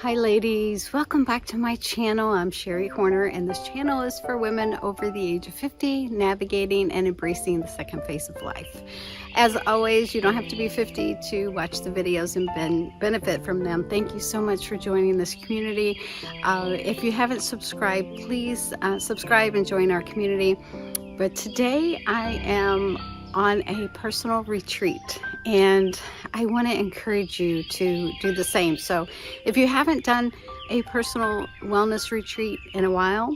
Hi ladies, welcome back to my channel. I'm Sherry Horner and this channel is for women over the age of 50 navigating and embracing the second phase of life. As always, you don't have to be 50 to watch the videos and benefit from them. Thank you so much for joining this community. If you haven't subscribed, please subscribe and join our community. But today I am on a personal retreat and I want to encourage you to do the same. So if you haven't done a personal wellness retreat in a while,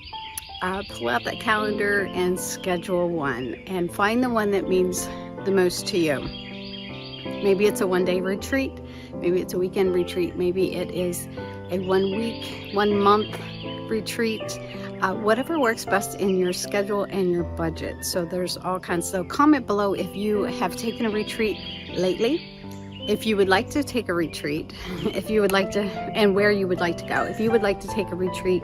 pull out that calendar and schedule one and find the one that means the most to you. Maybe it's a one-day retreat, maybe it's a weekend retreat, maybe it is a 1 week, 1 month retreat. Whatever works best in your schedule and your budget. So there's all kinds. So comment below if you have taken a retreat lately, if you would like to take a retreat, if you would like to, and where you would like to go. If you would like to take a retreat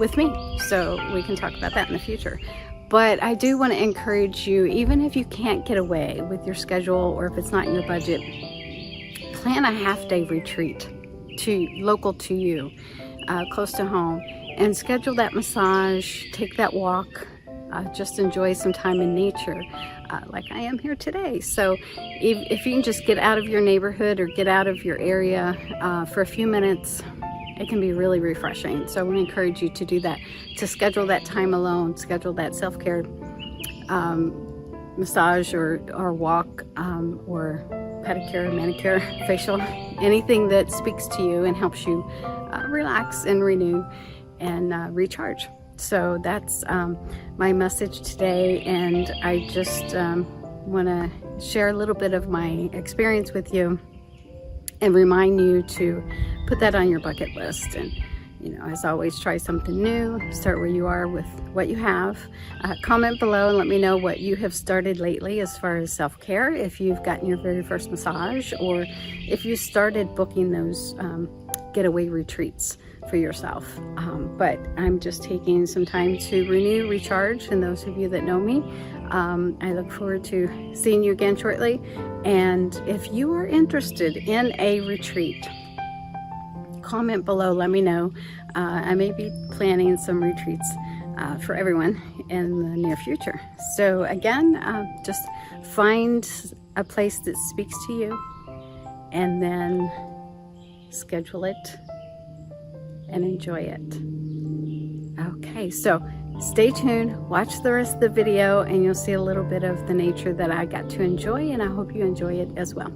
with me, so we can talk about that in the future. But I do want to encourage you, even if you can't get away with your schedule or if it's not in your budget, plan a half-day retreat local to you, close to home. And schedule that massage, take that walk, just enjoy some time in nature, like I am here today. So if you can just get out of your neighborhood or get out of your area for a few minutes, it can be really refreshing. So I want to encourage you to do that, to schedule that time alone, schedule that self-care massage or walk or pedicure, manicure, facial, anything that speaks to you and helps you relax and renew and recharge. So that's my message today, and I just want to share a little bit of my experience with you and remind you to put that on your bucket list. And as always, try something new, start where you are with what you have. Comment below and let me know what you have started lately as far as self-care, if you've gotten your very first massage or if you started booking those getaway retreats for yourself. But I'm just taking some time to renew, recharge, and those of you that know me, I look forward to seeing you again shortly. And if you are interested in a retreat, comment below, let me know. I may be planning some retreats for everyone in the near future. So again, just find a place that speaks to you and then schedule it and enjoy it. Okay, so stay tuned, watch the rest of the video, and you'll see a little bit of the nature that I got to enjoy, and I hope you enjoy it as well.